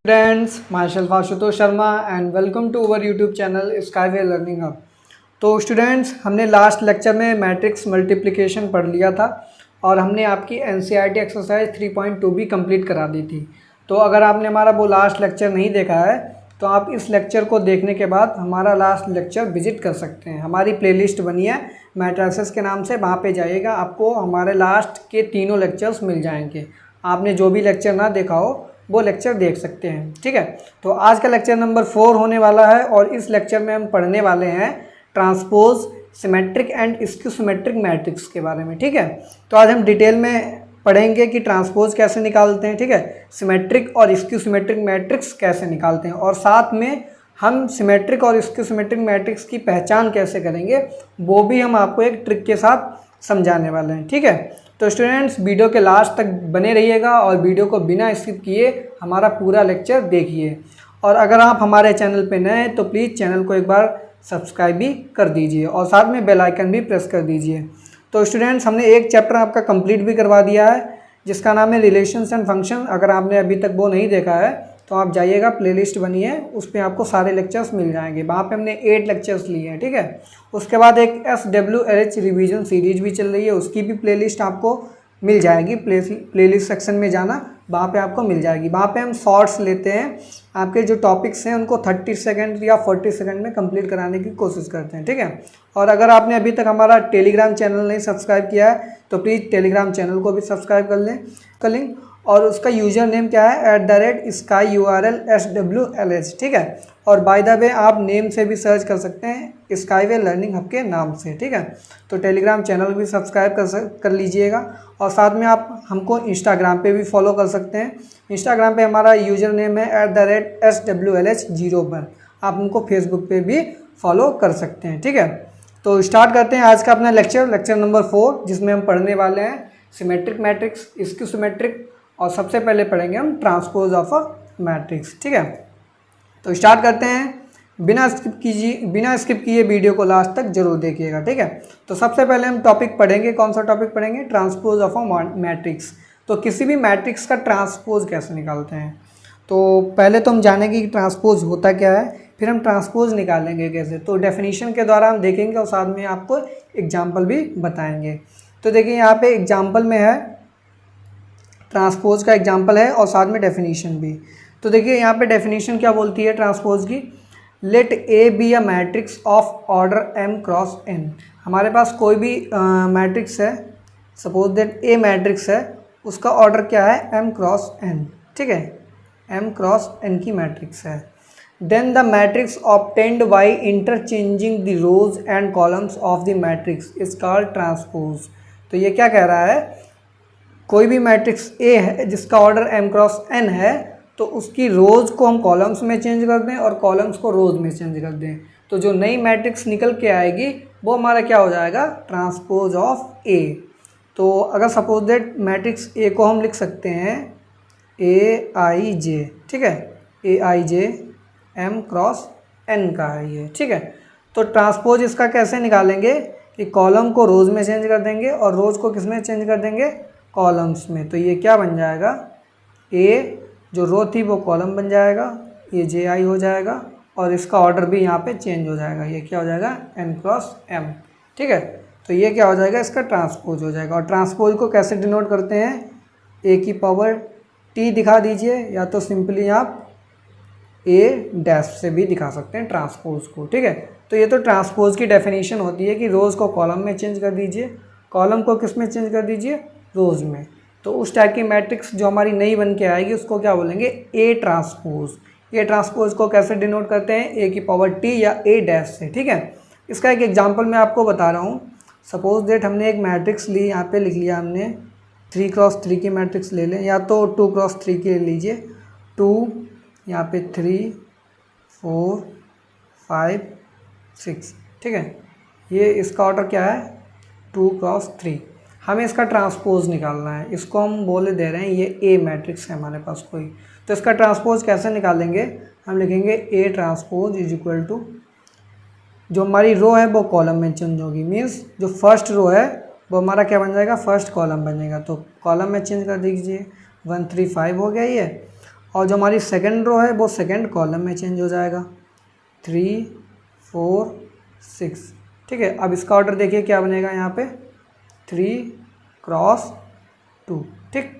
Friends, myself Ashutosh Sharma and welcome to our YouTube channel Skyway Learning Hub. तो students, हमने last lecture में matrix multiplication पढ़ लिया था और हमने आपकी एनसीईआरटी एक्सरसाइज 3.2 भी कंप्लीट करा दी थी। तो अगर आपने हमारा वो लास्ट लेक्चर नहीं देखा है तो आप इस लेक्चर को देखने के बाद हमारा लास्ट लेक्चर विजिट कर सकते हैं। हमारी प्लेलिस्ट बनी है मैट्रिसेस के नाम से, वहाँ पे जाइएगा, आपको हमारे लास्ट के तीनों लेक्चर्स मिल जाएंगे। आपने जो भी लेक्चर ना देखा हो वो लेक्चर देख सकते हैं। ठीक है, तो आज का लेक्चर नंबर 4 होने वाला है और इस लेक्चर में हम पढ़ने वाले हैं transpose, symmetric and skew-symmetric matrix के बारे में। ठीक है, तो आज हम डिटेल में पढ़ेंगे कि ट्रांसपोज कैसे निकालते हैं, ठीक है, सिमेट्रिक और स्क्यू-सिमेट्रिक मैट्रिक्स कैसे निकालते हैं, और साथ में हम सिमेट्रिक और स्क्यू-सिमेट्रिक मैट्रिक्स की पहचान कैसे करेंगे वो भी हम आपको एक ट्रिक के साथ समझाने वाले हैं। ठीक है, तो स्टूडेंट्स वीडियो के लास्ट तक बने रहिएगा और वीडियो को बिना स्किप किए हमारा पूरा लेक्चर देखिए। और अगर आप हमारे चैनल पे नए हैं तो प्लीज़ चैनल को एक बार सब्सक्राइब भी कर दीजिए और साथ में बेल आइकन भी प्रेस कर दीजिए। तो स्टूडेंट्स, हमने एक चैप्टर आपका कंप्लीट भी करवा दिया है जिसका नाम है रिलेशंस एंड फंक्शन। अगर आपने अभी तक वो नहीं देखा है तो आप जाइएगा, प्लेलिस्ट बनी है, उस पर आपको सारे लेक्चर्स मिल जाएंगे। वहाँ पे हमने 8 लेक्चर्स लिए हैं। ठीक है, उसके बाद एक SWLH रिवीजन सीरीज भी चल रही है, उसकी भी प्लेलिस्ट आपको मिल जाएगी। प्लेलिस्ट सेक्शन में जाना, वहाँ पे आपको मिल जाएगी। वहाँ पे हम शॉर्ट्स लेते हैं, आपके जो टॉपिक्स हैं उनको 30 सेकंड या 40 सेकंड में कंप्लीट कराने की कोशिश करते हैं। ठीक है, और अगर आपने अभी तक हमारा टेलीग्राम चैनल नहीं सब्सक्राइब किया है तो प्लीज़ टेलीग्राम चैनल को भी सब्सक्राइब कर लें और उसका यूज़र नेम क्या है @SkyURLSWLH। ठीक है, और बाय द वे आप नेम से भी सर्च कर सकते हैं स्काईवे लर्निंग हब के नाम से। ठीक है, तो टेलीग्राम चैनल भी सब्सक्राइब कर लीजिएगा और साथ में आप हमको इंस्टाग्राम पे भी फॉलो कर सकते हैं। इंस्टाग्राम पे हमारा यूज़र नेम है @SWLH01। आप हमको फेसबुक पे भी फॉलो कर सकते हैं। ठीक है, तो स्टार्ट करते हैं आज का अपना लेक्चर नंबर 4, जिसमें हम पढ़ने वाले हैं सिमेट्रिक मैट्रिक्स, स्क्यू-सिमेट्रिक, और सबसे पहले पढ़ेंगे हम ट्रांसपोज ऑफ अ मैट्रिक्स। ठीक है, तो स्टार्ट करते हैं। बिना स्किप किए वीडियो को लास्ट तक जरूर देखिएगा। ठीक है, तो सबसे पहले हम टॉपिक पढ़ेंगे। कौन सा टॉपिक पढ़ेंगे? Transpose of a matrix. तो किसी भी मैट्रिक्स का ट्रांसपोज कैसे निकालते हैं, तो पहले तो हम जानेंगे कि ट्रांसपोज होता क्या है, फिर हम ट्रांसपोज निकालेंगे कैसे। तो डेफिनेशन के द्वारा हम देखेंगे और साथ में आपको एग्जाम्पल भी बताएंगे। तो देखिए यहाँ पे एग्जाम्पल में है, ट्रांसपोज का एग्जाम्पल है और साथ में डेफिनेशन भी। तो देखिए यहाँ पे डेफिनेशन क्या बोलती है ट्रांसपोज की। Let A be a matrix of order m cross n। हमारे पास कोई भी मैट्रिक्स है, सपोज दैट ए मैट्रिक्स है, उसका ऑर्डर क्या है? m cross n। ठीक है, m क्रॉस n की मैट्रिक्स है। Then the matrix obtained by interchanging the rows and columns of the matrix is called transpose. तो ये क्या कह रहा है, कोई भी मैट्रिक्स ए है जिसका ऑर्डर m क्रॉस n है, तो उसकी रोज को हम कॉलम्स में चेंज कर दें और कॉलम्स को रोज में चेंज कर दें, तो जो नई मैट्रिक्स निकल के आएगी वो हमारा क्या हो जाएगा? ट्रांसपोज ऑफ ए। तो अगर सपोज दैट मैट्रिक्स ए को हम लिख सकते हैं AIJ। ठीक है, AIJ m क्रॉस n का है ये। ठीक है, तो ट्रांसपोज इसका कैसे निकालेंगे कि कॉलम को रोज में चेंज कर देंगे और रोज को किस में चेंज कर देंगे? कॉलम्स में। तो ये क्या बन जाएगा? ए जो रो थी वो कॉलम बन जाएगा, ये JI हो जाएगा और इसका ऑर्डर भी यहाँ पे चेंज हो जाएगा, ये क्या हो जाएगा? n cross m। ठीक है, तो ये क्या हो जाएगा? इसका ट्रांसपोज हो जाएगा। और ट्रांसपोज को कैसे डिनोट करते हैं? a की पावर t दिखा दीजिए, या तो सिंपली आप a डैश से भी दिखा सकते हैं ट्रांसपोज को। ठीक है, तो ये तो ट्रांसपोज की डेफिनेशन होती है कि रोज़ को कॉलम में चेंज कर दीजिए, कॉलम को किस में चेंज कर दीजिए? रोज़ में। तो उस टाइप की मैट्रिक्स जो हमारी नई बन के आएगी उसको क्या बोलेंगे? A transpose. ए ट्रांसपोज को कैसे डिनोट करते हैं? ए की पावर टी या ए डैश से। ठीक है, इसका एक एग्जांपल मैं आपको बता रहा हूँ। सपोज दैट हमने एक मैट्रिक्स ली, यहाँ पे लिख लिया हमने 3 क्रॉस 3 की मैट्रिक्स ले लें, या तो 2 क्रॉस 3 की ले लीजिए। 2, यहाँ पे 3, 4, 5, 6। ठीक है, ये इसका ऑर्डर क्या है? 2 क्रॉस 3। हमें इसका ट्रांसपोज निकालना है, इसको हम बोले दे रहे हैं ये ए मैट्रिक्स है हमारे पास कोई। तो इसका ट्रांसपोज कैसे निकालेंगे? हम लिखेंगे A transpose is equal to, जो हमारी रो है वो कॉलम में चेंज होगी, मीन्स जो फर्स्ट रो है वो हमारा क्या बन जाएगा? फर्स्ट कॉलम बन जाएगा। तो कॉलम में चेंज कर दीजिए, 1 3 5 हो गया ये, और जो हमारी सेकंड रो है वो सेकंड कॉलम में चेंज हो जाएगा, 3 4 6। ठीक है, अब इसका ऑर्डर देखिए क्या बनेगा यहाँ पे, 3 क्रॉस 2। ठीक,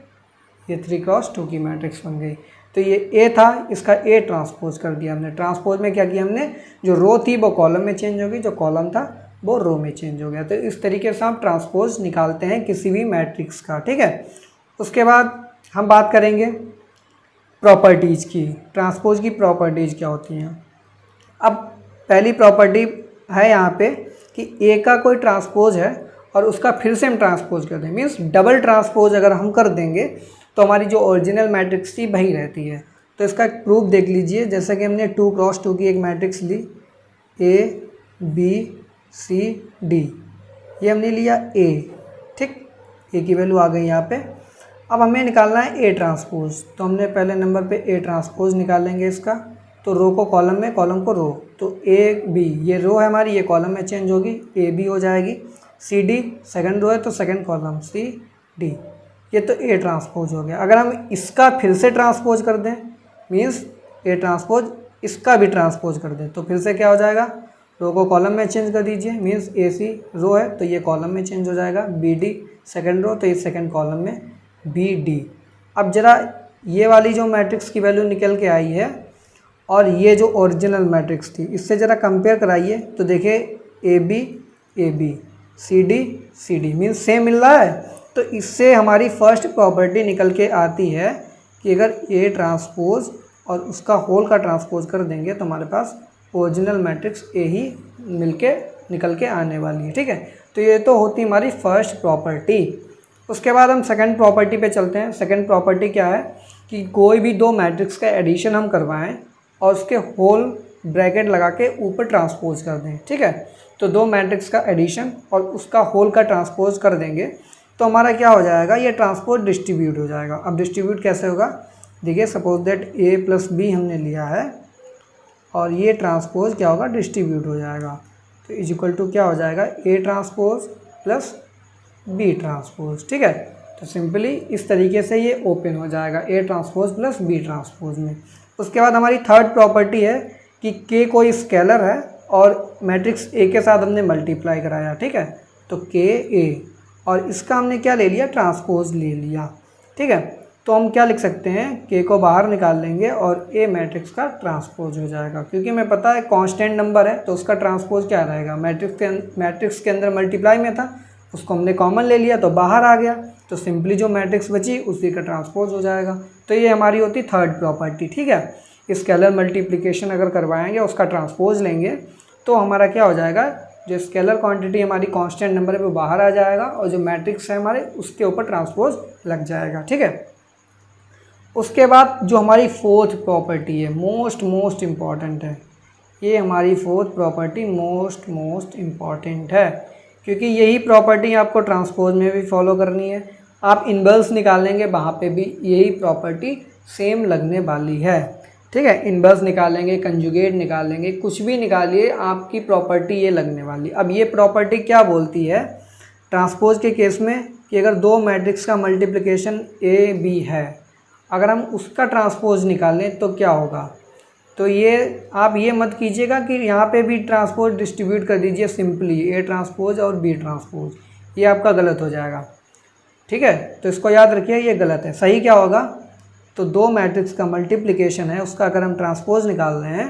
ये 3 क्रॉस 2 की मैट्रिक्स बन गई। तो ये ए था, इसका ए ट्रांसपोज कर दिया हमने। ट्रांसपोज में क्या किया हमने, जो रो थी वो कॉलम में चेंज होगी, जो कॉलम था वो रो में चेंज हो गया। तो इस तरीके से हम ट्रांसपोज निकालते हैं किसी भी मैट्रिक्स का। ठीक है, उसके बाद हम बात करेंगे प्रॉपर्टीज़ की। ट्रांसपोज की प्रॉपर्टीज़ क्या होती हैं। अब पहली प्रॉपर्टी है यहाँ पे कि ए का कोई ट्रांसपोज है और उसका फिर से हम ट्रांसपोज कर दें, मीन्स डबल ट्रांसपोज अगर हम कर देंगे तो हमारी जो ओरिजिनल मैट्रिक्स थी वही रहती है। तो इसका एक प्रूफ देख लीजिए, जैसे कि हमने 2 क्रॉस 2 की एक मैट्रिक्स ली, ए बी सी डी, ये हमने लिया ए। ठीक, ए की वैल्यू आ गई यहाँ पे। अब हमें निकालना है ए ट्रांसपोज, तो हमने पहले नंबर पे ए ट्रांसपोज निकालेंगे इसका। तो रो को कॉलम में, कॉलम को रो, तो ए बी, ये रो है हमारी, ये कॉलम में चेंज होगी, ए बी हो जाएगी। सी डी सेकंड रो है तो सेकंड कॉलम सी डी, ये तो ए ट्रांसपोज हो गया। अगर हम इसका फिर से ट्रांसपोज कर दें, मीन्स ए ट्रांसपोज इसका भी ट्रांसपोज कर दें, तो फिर से क्या हो जाएगा, रो को कॉलम में चेंज कर दीजिए, मीन्स ए सी रो है तो ये कॉलम में चेंज हो जाएगा, बी डी सेकेंड रो तो ये सेकेंड कॉलम में बी डी। अब जरा ये वाली जो मैट्रिक्स की वैल्यू निकल के आई है और ये जो ओरिजिनल मैट्रिक्स थी, इससे ज़रा कंपेयर कराइए तो देखिए A B C D means same मिल रहा है। तो इससे हमारी फर्स्ट प्रॉपर्टी निकल के आती है कि अगर ए ट्रांसपोज और उसका होल का ट्रांसपोज कर देंगे तो हमारे पास ओरिजिनल मैट्रिक्स ए ही निकल के आने वाली है। ठीक है, तो ये तो होती हमारी फर्स्ट प्रॉपर्टी। उसके बाद हम सेकंड प्रॉपर्टी पे चलते हैं। सेकंड प्रॉपर्टी क्या है कि कोई भी दो मैट्रिक्स का एडिशन हम करवाएं और उसके होल ब्रैकेट लगा के ऊपर ट्रांसपोज कर दें। ठीक है, तो दो मैट्रिक्स का एडिशन और उसका होल का ट्रांसपोज कर देंगे तो हमारा क्या हो जाएगा, ये ट्रांसपोज डिस्ट्रीब्यूट हो जाएगा। अब डिस्ट्रीब्यूट कैसे होगा, देखिए suppose that A plus B हमने लिया है और ये ट्रांसपोज क्या होगा, डिस्ट्रीब्यूट हो जाएगा। तो इज इक्वल टू क्या हो जाएगा, A transpose plus B transpose. ठीक है, तो सिंपली इस तरीके से ये ओपन हो जाएगा, A transpose plus B transpose में। उसके बाद हमारी थर्ड प्रॉपर्टी है कि के कोई स्केलर है और मैट्रिक्स ए के साथ हमने मल्टीप्लाई कराया। ठीक है, तो के ए और इसका हमने क्या ले लिया, ट्रांसपोज ले लिया। ठीक है, तो हम क्या लिख सकते हैं, के को बाहर निकाल लेंगे और ए मैट्रिक्स का ट्रांसपोज हो जाएगा। क्योंकि हमें पता है कांस्टेंट नंबर है तो उसका ट्रांसपोज क्या रहेगा, मैट्रिक्स के अंदर मल्टीप्लाई में था, उसको हमने कॉमन ले लिया तो बाहर आ गया, तो सिंपली जो मैट्रिक्स बची उसी का ट्रांसपोज हो जाएगा। तो ये हमारी होती थर्ड प्रॉपर्टी। ठीक है, स्केलर मल्टीप्लिकेशन अगर करवाएंगे उसका ट्रांसपोज लेंगे तो हमारा क्या हो जाएगा, जो स्केलर क्वांटिटी हमारी कांस्टेंट नंबर है वो बाहर आ जाएगा और जो मैट्रिक्स है हमारे उसके ऊपर ट्रांसपोज लग जाएगा। ठीक है, उसके बाद जो हमारी फोर्थ प्रॉपर्टी है मोस्ट इम्पॉर्टेंट है, ये हमारी फोर्थ प्रॉपर्टी मोस्ट इम्पॉर्टेंट है क्योंकि यही प्रॉपर्टी आपको ट्रांसपोज में भी फॉलो करनी है। आप इनवर्स निकालेंगे वहाँ पे भी यही प्रॉपर्टी सेम लगने वाली है। ठीक है, इनवर्स निकालेंगे, कंजुगेट निकालेंगे, कुछ भी निकालिए आपकी प्रॉपर्टी ये लगने वाली। अब ये प्रॉपर्टी क्या बोलती है ट्रांसपोज के केस में कि अगर दो मैट्रिक्स का मल्टीप्लिकेशन ए बी है, अगर हम उसका ट्रांसपोज निकालें तो क्या होगा, तो ये आप ये मत कीजिएगा कि यहाँ पे भी ट्रांसपोज डिस्ट्रीब्यूट कर दीजिए सिंपली ए ट्रांसपोज और बी ट्रांसपोज, ये आपका गलत हो जाएगा। ठीक है, तो इसको याद रखिए ये गलत है। सही क्या होगा, तो दो मैट्रिक्स का मल्टीप्लिकेशन है उसका अगर हम ट्रांसपोज निकाल रहे हैं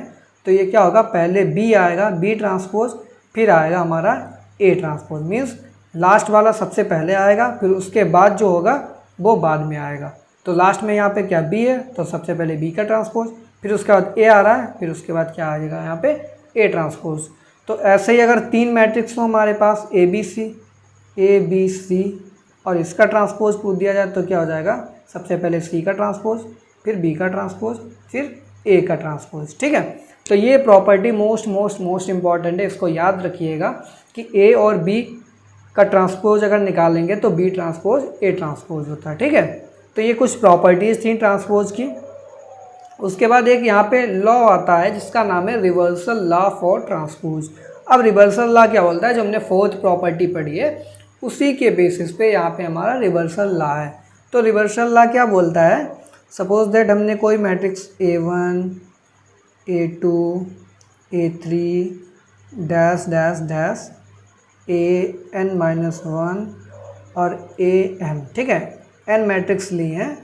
तो ये क्या होगा, पहले बी आएगा बी ट्रांसपोज, फिर आएगा हमारा ए ट्रांसपोज, मीन्स लास्ट वाला सबसे पहले आएगा, फिर उसके बाद जो होगा वो बाद में आएगा। तो लास्ट में यहाँ पे क्या बी है तो सबसे पहले बी का ट्रांसपोज, फिर उसके बाद ए आ रहा है, फिर उसके बाद क्या आएगा यहाँ पे ए ट्रांसपोज। तो ऐसे ही अगर तीन मैट्रिक्स हो हमारे पास ए बी सी और इसका ट्रांसपोज पूछ दिया जाए तो क्या हो जाएगा, सबसे पहले सी का ट्रांसपोज, फिर बी का ट्रांसपोज, फिर ए का ट्रांसपोज। ठीक है, तो ये प्रॉपर्टी मोस्ट इम्पॉर्टेंट है, इसको याद रखिएगा कि ए और बी का ट्रांसपोज अगर निकालेंगे तो बी ट्रांसपोज ए ट्रांसपोज होता है। ठीक है, तो ये कुछ प्रॉपर्टीज़ थी ट्रांसपोज की। उसके बाद एक यहाँ पे लॉ आता है जिसका नाम है रिवर्सल लॉ फॉर ट्रांसपोज। अब रिवर्सल लॉ क्या बोलता है, जो हमने फोर्थ प्रॉपर्टी पढ़ी है उसी के बेसिस पे यहाँ पे हमारा रिवर्सल लॉ है। तो रिवर्सल लॉ क्या बोलता है, सपोज दैट हमने कोई matrix A1 A2 A3 dash dash dash AN-1 और AM, ठीक है, n मैट्रिक्स ली हैं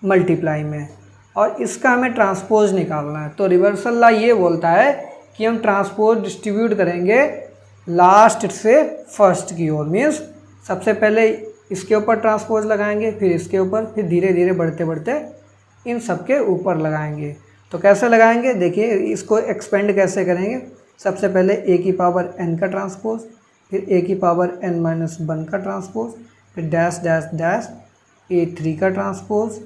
मल्टीप्लाई में, और इसका हमें ट्रांसपोज निकालना है। तो रिवर्सल लॉ ये बोलता है कि हम ट्रांसपोज डिस्ट्रीब्यूट करेंगे लास्ट से फर्स्ट की ओर। मीन्स सबसे पहले इसके ऊपर ट्रांसपोज लगाएंगे, फिर इसके ऊपर, फिर धीरे धीरे बढ़ते बढ़ते इन सब के ऊपर लगाएंगे। तो कैसे लगाएंगे देखिए, इसको एक्सपेंड कैसे करेंगे। सबसे पहले a की पावर n का ट्रांसपोज, फिर a की पावर n-1 का ट्रांसपोज, फिर डैश डैश डैश A3 का ट्रांसपोज,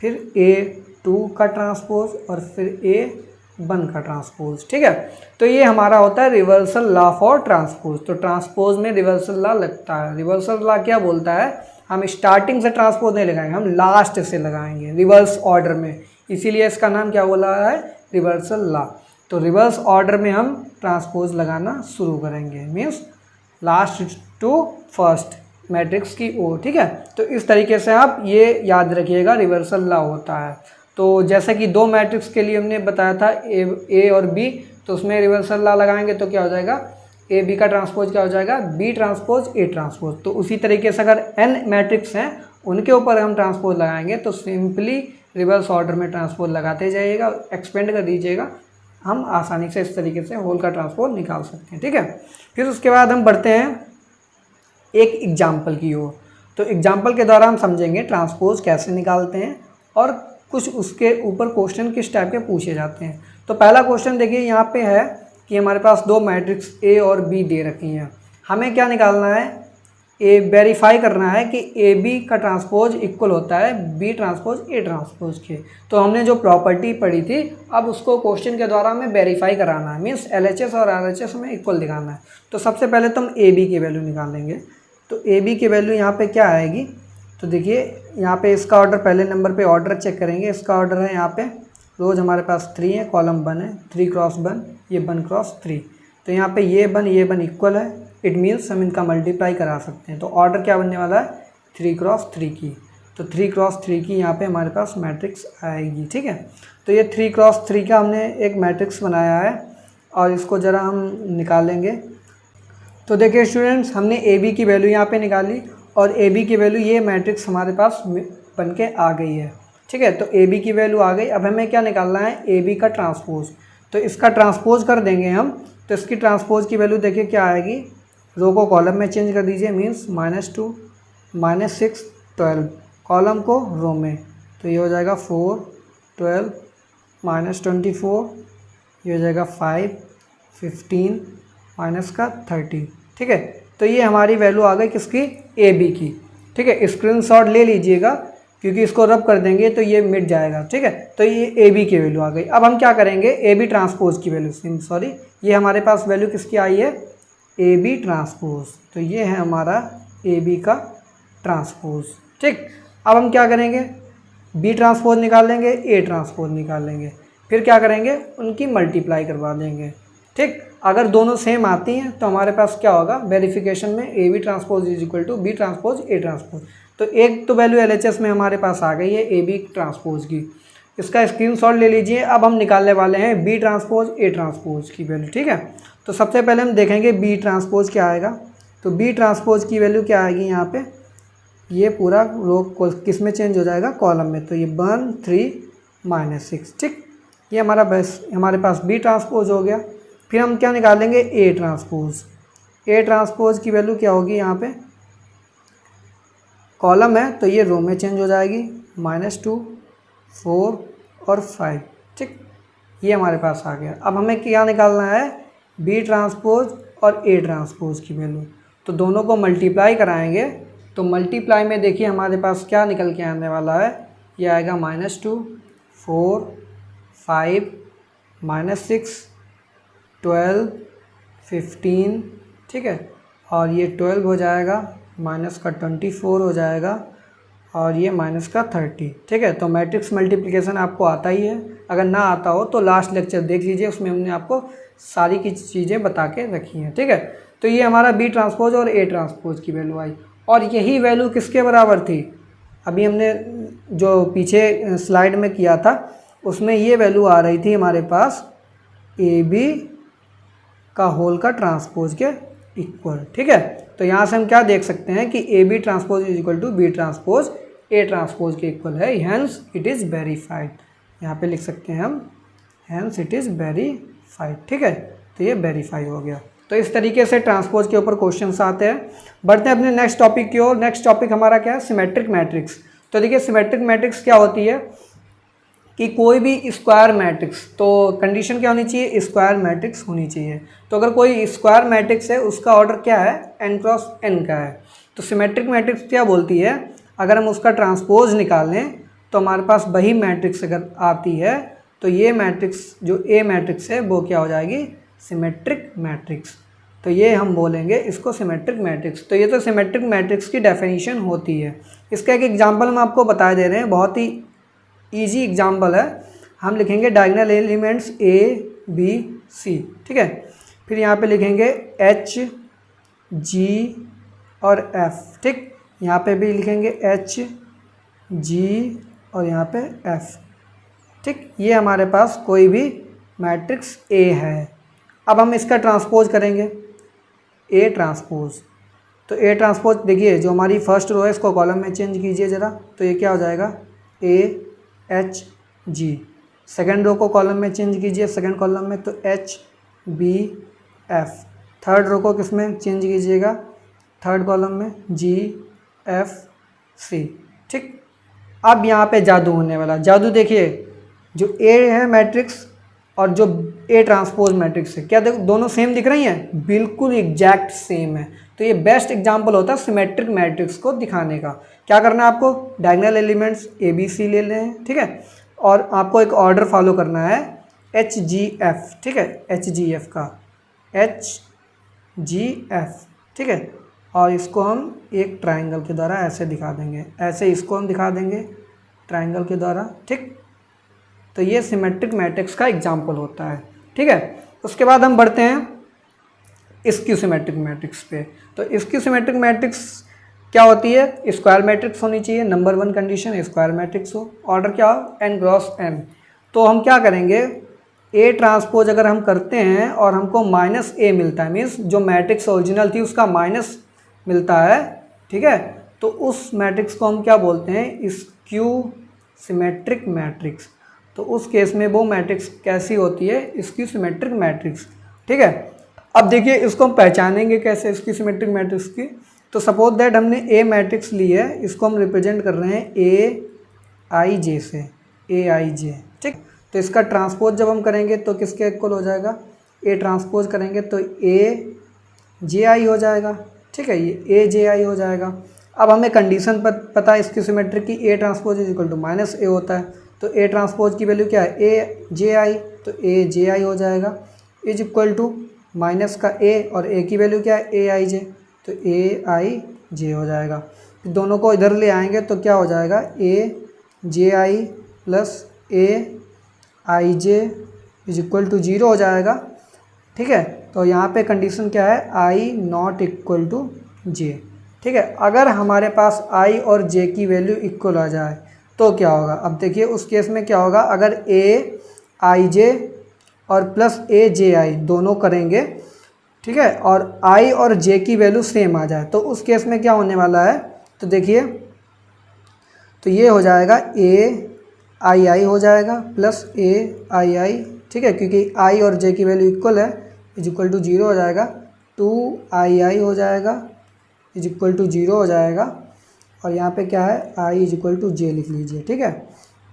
फिर A2 का ट्रांसपोज और फिर A1 का ट्रांसपोज, ठीक है। तो ये हमारा होता है रिवर्सल लॉ फॉर ट्रांसपोज। तो ट्रांसपोज में रिवर्सल लॉ लगता है। रिवर्सल लॉ क्या बोलता है, हम स्टार्टिंग से ट्रांसपोज नहीं लगाएंगे, हम लास्ट से लगाएंगे रिवर्स ऑर्डर में, इसीलिए इसका नाम क्या बोला है, रिवर्सल लॉ। तो रिवर्स ऑर्डर में हम ट्रांसपोज लगाना शुरू करेंगे, means last to first matrix की ओर, ठीक है। तो इस तरीके से आप ये याद रखिएगा रिवर्सल लॉ होता है। तो जैसे कि दो मैट्रिक्स के लिए हमने बताया था ए और बी, तो उसमें रिवर्सल लॉ लगाएंगे तो क्या हो जाएगा, ए बी का ट्रांसपोज क्या हो जाएगा, बी ट्रांसपोज ए ट्रांसपोज। तो उसी तरीके से अगर n मैट्रिक्स हैं उनके ऊपर हम ट्रांसपोज लगाएंगे तो सिंपली रिवर्स ऑर्डर में ट्रांसपोज लगाते जाइएगा, एक्सपेंड कर दीजिएगा, हम आसानी से इस तरीके से होल का ट्रांसपोज निकाल सकते हैं, ठीक है। फिर उसके बाद हम बढ़ते हैं एक एग्जाम्पल की ओर। तो एग्जाम्पल के द्वारा हम समझेंगे ट्रांसपोज कैसे निकालते हैं और कुछ उसके ऊपर क्वेश्चन किस टाइप के पूछे जाते हैं। तो पहला क्वेश्चन देखिए यहाँ पे है कि हमारे पास दो मैट्रिक्स ए और बी दे रखी हैं, हमें क्या निकालना है, वेरीफाई करना है कि ए बी का ट्रांसपोज इक्वल होता है बी ट्रांसपोज ए ट्रांसपोज के। तो हमने जो प्रॉपर्टी पढ़ी थी अब उसको क्वेश्चन के द्वारा हमें वेरीफाई कराना है, मीन्स LHS और RHS हमें इक्वल दिखाना है। तो सबसे पहले तो हम ए बी की वैल्यू निकालेंगे। तो ए बी की वैल्यू यहाँ पे क्या आएगी, तो देखिए यहाँ पे इसका ऑर्डर, पहले नंबर पे ऑर्डर चेक करेंगे। इसका ऑर्डर है यहाँ पे रोज हमारे पास 3 है, कॉलम 1 है, 3 क्रॉस 1, ये 1 क्रॉस 3। तो यहाँ पे ये 1 इक्वल है, इट मीन्स हम इनका मल्टीप्लाई करा सकते हैं। तो ऑर्डर क्या बनने वाला है, 3 क्रॉस 3 की। तो 3 क्रॉस 3 की यहाँ पे हमारे पास मैट्रिक्स आएगी, ठीक है। तो ये 3 क्रॉस 3 का हमने एक मैट्रिक्स बनाया है और इसको ज़रा हम निकालेंगे। तो देखिए स्टूडेंट्स, हमने ए बी की वैल्यू यहाँ पे निकाली और ए बी की वैल्यू ये मैट्रिक्स हमारे पास बन के आ गई है, ठीक है। तो ए बी की वैल्यू आ गई। अब हमें क्या निकालना है, ए बी का ट्रांसपोज। तो इसका ट्रांसपोज कर देंगे हम। तो इसकी ट्रांसपोज की वैल्यू देखिए क्या आएगी, रो को कॉलम में चेंज कर दीजिए, मीन्स -2 -6 12, कॉलम को रो में। तो ये हो जाएगा 4 12 -24, ये हो जाएगा 5 15 माइनस का 30, ठीक है। तो ये हमारी वैल्यू आ गई किसकी, ए बी की, ठीक है। स्क्रीनशॉट ले लीजिएगा क्योंकि इसको रब कर देंगे तो ये मिट जाएगा, ठीक है। तो ये ए बी की वैल्यू आ गई। अब हम क्या करेंगे, ए बी ट्रांसपोज की वैल्यू, सॉरी ये हमारे पास वैल्यू किसकी आई है, ए बी ट्रांसपोज। तो ये है हमारा ए बी का ट्रांसपोज, ठीक। अब हम क्या करेंगे, बी ट्रांसपोज निकाल लेंगे, ए ट्रांसपोज निकाल लेंगे, फिर क्या करेंगे, उनकी मल्टीप्लाई करवा देंगे, ठीक। अगर दोनों सेम आती हैं तो हमारे पास क्या होगा, वेरिफिकेशन में A B transpose is equal to B transpose A transpose. तो एक तो वैल्यू LHS में हमारे पास आ गई है ए बी ट्रांसपोज की, इसका स्क्रीनशॉट ले लीजिए। अब हम निकालने वाले हैं बी ट्रांसपोज ए ट्रांसपोज की वैल्यू, ठीक है। तो सबसे पहले हम देखेंगे बी ट्रांसपोज क्या आएगा। तो बी ट्रांसपोज की वैल्यू क्या आएगी, यहाँ पे ये पूरा रो किस में चेंज हो जाएगा, कॉलम में। तो ये 1 3 -6, ठीक। ये हमारे पास बी ट्रांसपोज हो गया। फिर हम क्या निकालेंगे, ए ट्रांसपोज। ए ट्रांसपोज की वैल्यू क्या होगी, यहाँ पे कॉलम है तो ये रो में चेंज हो जाएगी, -2 4 और 5, ठीक। ये हमारे पास आ गया। अब हमें क्या निकालना है, बी ट्रांसपोज और ए ट्रांसपोज की वैल्यू। तो दोनों को मल्टीप्लाई कराएंगे। तो मल्टीप्लाई में देखिए हमारे पास क्या निकल के आने वाला है, ये आएगा -2 4 5 -6 12 15, ठीक है। और ये 12 हो जाएगा, माइनस का 24 हो जाएगा और ये माइनस का 30, ठीक है। तो मैट्रिक्स मल्टीप्लिकेशन आपको आता ही है, अगर ना आता हो तो लास्ट लेक्चर देख लीजिए, उसमें हमने आपको सारी की चीज़ें बता के रखी हैं, ठीक है। तो ये हमारा बी ट्रांसपोज और ए ट्रांसपोज की वैल्यू आई और यही वैल्यू किसके बराबर थी, अभी हमने जो पीछे स्लाइड में किया था उसमें ये वैल्यू आ रही थी हमारे पास ए बी का होल का ट्रांसपोज के इक्वल, ठीक है। तो यहाँ से हम क्या देख सकते हैं कि A B transpose is equal to B transpose A transpose के इक्वल है, हैंस इट इज़ वेरीफाइड। यहाँ पे लिख सकते हैं हम हैंस इट इज़ वेरीफाइड, ठीक है। तो ये वेरीफाई हो गया। तो इस तरीके से ट्रांसपोज के ऊपर क्वेश्चंस आते हैं। बढ़ते हैं अपने नेक्स्ट टॉपिक की ओर। नेक्स्ट टॉपिक हमारा क्या है, सिमेट्रिक मैट्रिक्स। तो देखिए सिमेट्रिक मैट्रिक्स क्या होती है कि कोई भी स्क्वायर मैट्रिक्स, तो कंडीशन क्या होनी चाहिए, स्क्वायर मैट्रिक्स होनी चाहिए। तो अगर कोई स्क्वायर मैट्रिक्स है उसका ऑर्डर क्या है, n क्रॉस n का है। तो सिमेट्रिक मैट्रिक्स क्या बोलती है, अगर हम उसका ट्रांसपोज निकालें तो हमारे पास वही मैट्रिक्स अगर आती है तो ये मैट्रिक्स जो ए मैट्रिक्स है वो क्या हो जाएगी, सिमेट्रिक मैट्रिक्स। तो ये हम बोलेंगे इसको सिमेट्रिक मैट्रिक्स। तो ये तो सिमेट्रिक मैट्रिक्स की डेफिनेशन होती है। इसका एक एग्जांपल हम आपको बता दे रहे हैं, बहुत ही इजी एग्जांपल है। हम लिखेंगे diagonal elements A B C, ठीक है। फिर यहाँ पे लिखेंगे एच जी और एफ, ठीक। यहाँ पे भी लिखेंगे एच जी और यहाँ पे एफ, ठीक। ये हमारे पास कोई भी मैट्रिक्स ए है। अब हम इसका ट्रांसपोज करेंगे ए ट्रांसपोज। तो ए ट्रांसपोज देखिए जो हमारी फर्स्ट रो है इसको कॉलम में चेंज कीजिए ज़रा, तो ये क्या हो जाएगा A H G. Second row को कॉलम में चेंज कीजिए सेकेंड कॉलम में, तो H B F. Third row को किस में चेंज कीजिएगा, थर्ड कॉलम में जी एफ सी, ठीक। अब यहाँ पे जादू होने वाला, जादू देखिए जो ए है मैट्रिक्स और जो ए ट्रांसपोज मैट्रिक्स है, क्या देखो दोनों सेम दिख रही हैं, बिल्कुल एग्जैक्ट सेम है। तो ये बेस्ट एग्जांपल होता है सिमेट्रिक मैट्रिक्स को दिखाने का। क्या करना है आपको, diagonal elements A B C ले लें, ठीक है। और आपको एक ऑर्डर फॉलो करना है एच जी एफ, ठीक है, एच जी एफ का एच जी एफ, ठीक है। और इसको हम एक ट्राइंगल के द्वारा ऐसे दिखा देंगे, ऐसे इसको हम दिखा देंगे ट्राइंगल के द्वारा, ठीक। तो ये सिमेट्रिक मैट्रिक्स का एग्जाम्पल होता है, ठीक है। उसके बाद हम बढ़ते हैं स्क्यू सिमेट्रिक मैट्रिक्स पे। तो स्क्यू सिमेट्रिक मैट्रिक्स क्या होती है, स्क्वायर मैट्रिक्स होनी चाहिए। Number one condition square matrix हो, ऑर्डर क्या हो n क्रॉस n। तो हम क्या करेंगे, ए ट्रांसपोज अगर हम करते हैं और हमको माइनस ए मिलता है, मीन्स जो मैट्रिक्स ओरिजिनल थी उसका माइनस मिलता है, ठीक है। तो उस मैट्रिक्स को हम क्या बोलते हैं, स्क्यू सिमेट्रिक मैट्रिक्स। तो उस केस में वो मैट्रिक्स कैसी होती है, स्क्यू सिमेट्रिक मैट्रिक्स, ठीक है। अब देखिए इसको हम पहचानेंगे कैसे स्क्यू सिमेट्रिक मैट्रिक्स की। तो सपोज दैट हमने ए मैट्रिक्स ली है, इसको हम रिप्रेजेंट कर रहे हैं ए आई जे से, ए आई जे, ठीक। तो इसका ट्रांसपोज जब हम करेंगे तो किसके इक्वल हो जाएगा, ए ट्रांसपोज करेंगे तो ए जे आई हो जाएगा, ठीक है, ये ए जे आई हो जाएगा। अब हमें कंडीशन पता है स्क्यू सिमेट्रिक की, A transpose is equal to minus A होता है। तो ए ट्रांसपोज की वैल्यू क्या है, ए जे आई, तो ए जे आई हो जाएगा इज इक्वल टू माइनस का ए और ए की वैल्यू क्या है, ए आई जे, तो ए आई जे हो जाएगा। दोनों को इधर ले आएंगे तो क्या हो जाएगा, A J I plus A I J is equal to 0 हो जाएगा, ठीक है। तो यहाँ पे कंडीशन क्या है, आई नॉट इक्वल टू जे, ठीक है। अगर हमारे पास आई और जे की वैल्यू इक्वल आ जाए तो क्या होगा, अब देखिए उस केस में क्या होगा, अगर ए आई जे और प्लस ए जे आई दोनों करेंगे, ठीक है, और आई और जे की वैल्यू सेम आ जाए तो उस केस में क्या होने वाला है, तो देखिए तो ये हो जाएगा ए आई आई हो जाएगा प्लस ए आई आई, ठीक है, क्योंकि आई और जे की वैल्यू इक्वल है, इज इक्वल टू 0 हो जाएगा, 2 आई आई हो जाएगा इज इक्वल टू 0 हो जाएगा। और यहाँ पे क्या है, आई इज इक्वल टू जे लिख लीजिए, ठीक है।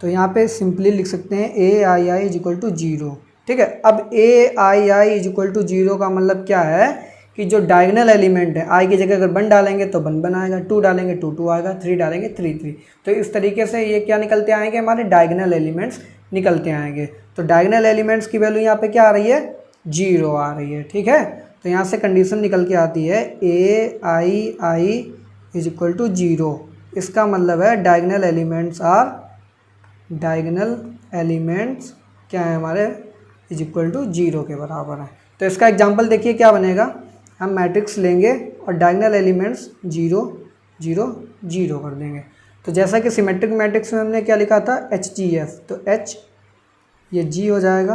तो यहाँ पे सिंपली लिख सकते हैं ए आई आई इज इक्वल टू 0, ठीक है। अब ए आई आई इज इक्वल टू 0 का मतलब क्या है कि जो डायगोनल एलिमेंट है, आई की जगह अगर 1 डालेंगे तो 1 1 आएगा, 2 डालेंगे 2 2 आएगा, 3 डालेंगे 3 3। तो इस तरीके से ये क्या निकलते आएंगे, हमारे डायगोनल एलिमेंट्स निकलते आएंगे। तो डायगोनल एलिमेंट्स की वैल्यू यहाँ पे क्या आ रही है, 0 आ रही है, ठीक है। तो यहाँ से कंडीशन निकल के आती है ए आई आई इज इक्वल टू 0। इसका मतलब है डायगोनल एलिमेंट्स क्या है हमारे, इज इक्वल टू 0 के बराबर है। तो इसका एग्जांपल देखिए क्या बनेगा, हम मैट्रिक्स लेंगे और डायगोनल एलिमेंट्स 0 0 0 कर देंगे। तो जैसा कि सिमेट्रिक मैट्रिक्स में हमने क्या लिखा था, HGF, तो H ये G हो जाएगा,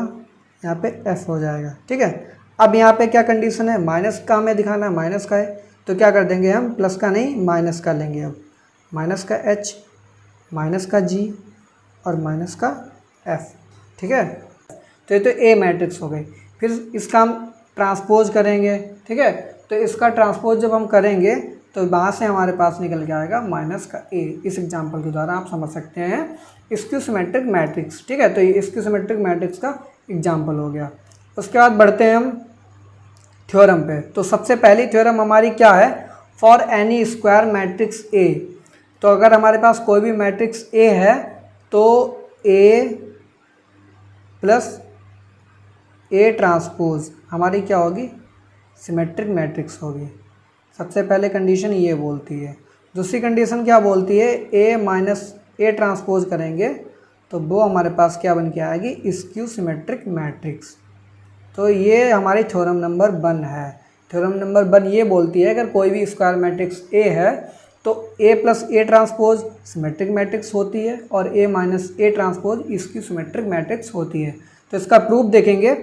यहाँ पे F हो जाएगा, ठीक है। अब यहाँ पे क्या कंडीशन है, माइनस का हमें दिखाना है, माइनस का है, तो क्या कर देंगे हम, प्लस का नहीं माइनस का लेंगे। अब माइनस का H, माइनस का G और माइनस का F, ठीक है। तो ये तो ए मैट्रिक्स हो गई। फिर इसका हम ट्रांसपोज करेंगे, ठीक है। तो इसका ट्रांसपोज जब हम करेंगे तो वहाँ से हमारे पास निकल के आएगा माइनस का ए। इस एग्जांपल के द्वारा आप समझ सकते हैं स्क्यू सिमेट्रिक मैट्रिक्स, ठीक है। तो ये स्क्यू सिमेट्रिक मैट्रिक्स का एग्जांपल हो गया। उसके बाद बढ़ते हैं हम थ्योरम पे। तो सबसे पहली थ्योरम हमारी क्या है, फॉर एनी स्क्वायर मैट्रिक्स ए। तो अगर हमारे पास कोई भी मैट्रिक्स ए है तो ए प्लस ए ट्रांसपोज हमारी क्या होगी, सिमेट्रिक मैट्रिक्स होगी। सबसे पहले कंडीशन ये बोलती है। दूसरी कंडीशन क्या बोलती है, ए माइनस ए ट्रांसपोज करेंगे तो वो हमारे पास क्या बन के आएगी, स्क्यू सिमेट्रिक मैट्रिक्स। तो ये हमारी थ्योरम नंबर 1 है। थ्योरम नंबर 1 ये बोलती है अगर कोई भी स्क्वायर मैट्रिक्स ए है तो A plus A transpose symmetric matrix होती है और A minus A transpose skew symmetric matrix होती है। तो इसका प्रूफ देखेंगे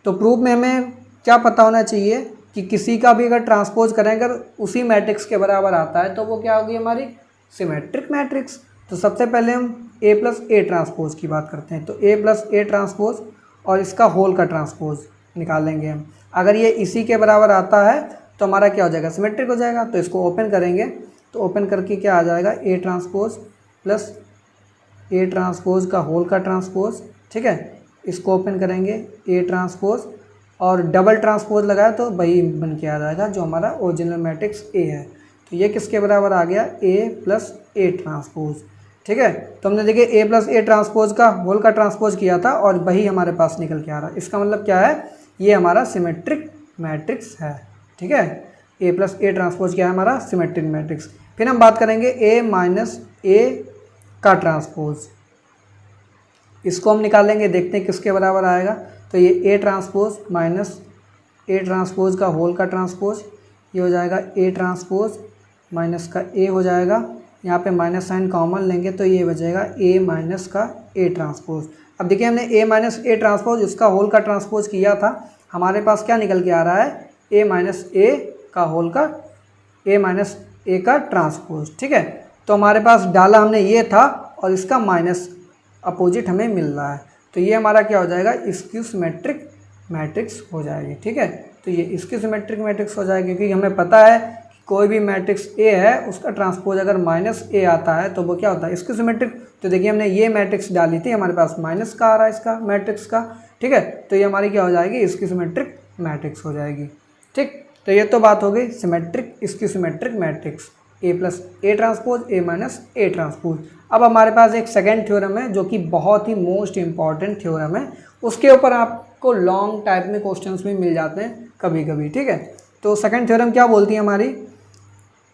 तो प्रूफ में हमें क्या पता होना चाहिए कि किसी का भी अगर ट्रांसपोज करें अगर उसी मैट्रिक्स के बराबर आता है तो वो क्या होगी, हमारी सिमेट्रिक मैट्रिक्स। तो सबसे पहले हम ए प्लस ए ट्रांसपोज की बात करते हैं। तो ए प्लस ए ट्रांसपोज और इसका होल का ट्रांसपोज निकालेंगे हम। अगर ये इसी के बराबर आता है तो हमारा क्या हो जाएगा, सिमेट्रिक हो जाएगा। तो इसको ओपन करेंगे तो ओपन करके क्या आ जाएगा, A transpose plus A transpose का होल का ट्रांसपोज, ठीक है। इसको ओपन करेंगे ए ट्रांसपोज और डबल ट्रांसपोज लगाया तो वही बन के आ जाएगा जो हमारा ओरिजिनल मैट्रिक्स ए है। तो ये किसके बराबर आ गया, ए प्लस ए ट्रांसपोज, ठीक है। तो हमने देखिए ए प्लस ए ट्रांसपोज का होल का ट्रांसपोज किया था और वही हमारे पास निकल के आ रहा है। इसका मतलब क्या है, ये हमारा सिमेट्रिक मैट्रिक्स है, ठीक है। ए प्लस ए ट्रांसपोज क्या है, हमारा सिमेट्रिक मैट्रिक्स। फिर हम बात करेंगे ए माइनस ए का ट्रांसपोज। इसको हम निकालेंगे, देखते हैं किसके बराबर आएगा। तो ये A transpose minus A transpose का होल का ट्रांसपोज, ये हो जाएगा ए ट्रांसपोज माइनस का ए हो जाएगा। यहाँ पे माइनस साइन कॉमन लेंगे तो ये बचेगा ए माइनस का ए ट्रांसपोज। अब देखिए हमने ए माइनस ए ट्रांसपोज इसका होल का ट्रांसपोज किया था, हमारे पास क्या निकल के आ रहा है, ए माइनस ए का होल का ए माइनस ए का ट्रांसपोज, ठीक है। तो हमारे पास डाला हमने ये था और इसका माइनस अपोजिट हमें मिल रहा है। तो ये हमारा क्या हो जाएगा, स्क्यू सिमेट्रिक मैट्रिक्स हो जाएगी, ठीक है। तो ये स्क्यू सिमेट्रिक मैट्रिक्स हो जाएगी क्योंकि हमें पता है कि कोई भी मैट्रिक्स ए है उसका ट्रांसपोज अगर माइनस ए आता है तो वो क्या होता है, स्क्यू सिमेट्रिक। तो देखिए हमने ये मैट्रिक्स डाली थी, हमारे पास माइनस का आ रहा है इसका मैट्रिक्स का, ठीक है। तो ये हमारी क्या हो जाएगी, स्क्यू सिमेट्रिक मैट्रिक्स हो जाएगी, ठीक। तो ये तो बात हो गई symmetric skew symmetric matrix, A plus A transpose A minus A transpose. अब हमारे पास एक सेकेंड थ्योरम है जो कि बहुत ही मोस्ट इंपॉर्टेंट थ्योरम है, उसके ऊपर आपको लॉन्ग टाइप में क्वेश्चंस भी मिल जाते हैं कभी कभी, ठीक है। तो सेकेंड थ्योरम क्या बोलती है हमारी,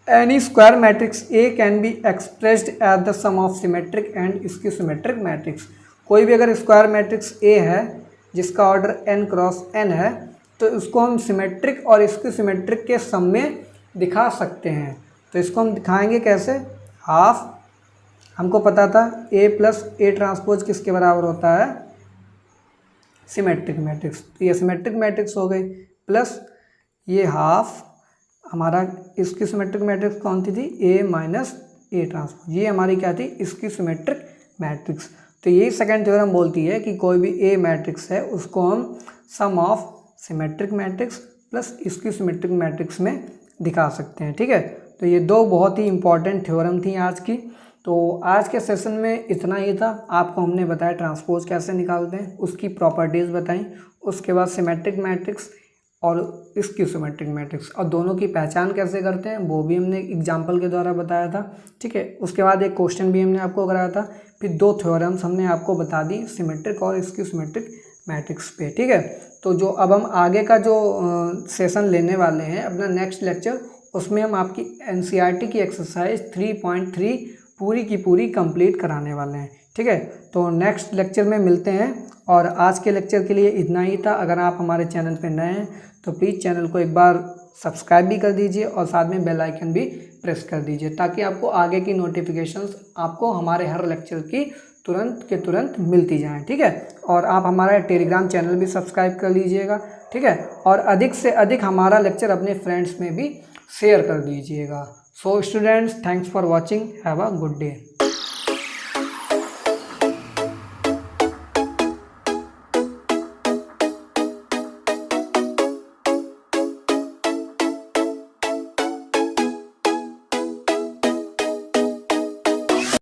any square matrix A can be expressed as the sum of symmetric and skew symmetric matrix. कोई भी अगर स्क्वायर मैट्रिक्स ए है जिसका ऑर्डर n क्रॉस n है तो उसको हम सिमेट्रिक और स्क्यू सिमेट्रिक के सम में दिखा सकते हैं। तो इसको हम दिखाएंगे कैसे, हाफ हमको पता था ए प्लस ए ट्रांसपोज किसके बराबर होता है, सिमेट्रिक मैट्रिक्स। तो ये सिमेट्रिक मैट्रिक्स हो गई, प्लस ये हाफ हमारा इसकी सिमेट्रिक मैट्रिक्स कौन सी थी, ए माइनस ए ट्रांसपोज, ये हमारी क्या थी, इसकी सिमेट्रिक मैट्रिक्स। तो यही सेकंड थ्योरम बोलती है कि कोई भी ए मैट्रिक्स है उसको हम सम ऑफ सिमेट्रिक मैट्रिक्स प्लस इसकी सिमेट्रिक मैट्रिक्स में दिखा सकते हैं, ठीक है। तो ये दो बहुत ही इंपॉर्टेंट थ्योरम थी आज की। तो आज के सेशन में इतना ही था। आपको हमने बताया ट्रांसपोज कैसे निकालते हैं, उसकी प्रॉपर्टीज़ बताई, उसके बाद सिमेट्रिक मैट्रिक्स और स्क्यू सिमेट्रिक मैट्रिक्स और दोनों की पहचान कैसे करते हैं वो भी हमने एग्जाम्पल के द्वारा बताया था, ठीक है। उसके बाद एक क्वेश्चन भी हमने आपको कराया था, फिर दो थ्योरम्स हमने आपको बता दी सिमेट्रिक और स्क्यू सिमेट्रिक मैट्रिक्स पे, ठीक है। तो जो अब हम आगे का जो सेशन लेने वाले हैं अपना नेक्स्ट लेक्चर, उसमें हम आपकी NCERT की एक्सरसाइज 3.3 पूरी की पूरी कंप्लीट कराने वाले हैं, ठीक है। तो नेक्स्ट लेक्चर में मिलते हैं और आज के लेक्चर के लिए इतना ही था। अगर आप हमारे चैनल पर नए हैं तो प्लीज़ चैनल को एक बार सब्सक्राइब भी कर दीजिए और साथ में बेल आइकन भी प्रेस कर दीजिए ताकि आपको आगे की नोटिफिकेशंस आपको हमारे हर लेक्चर की तुरंत के तुरंत मिलती जाएँ, ठीक है। और आप हमारा टेलीग्राम चैनल भी सब्सक्राइब कर लीजिएगा, ठीक है। और अधिक से अधिक हमारा लेक्चर अपने फ्रेंड्स में भी शेयर कर दीजिएगा। So students, thanks for watching, have a good day.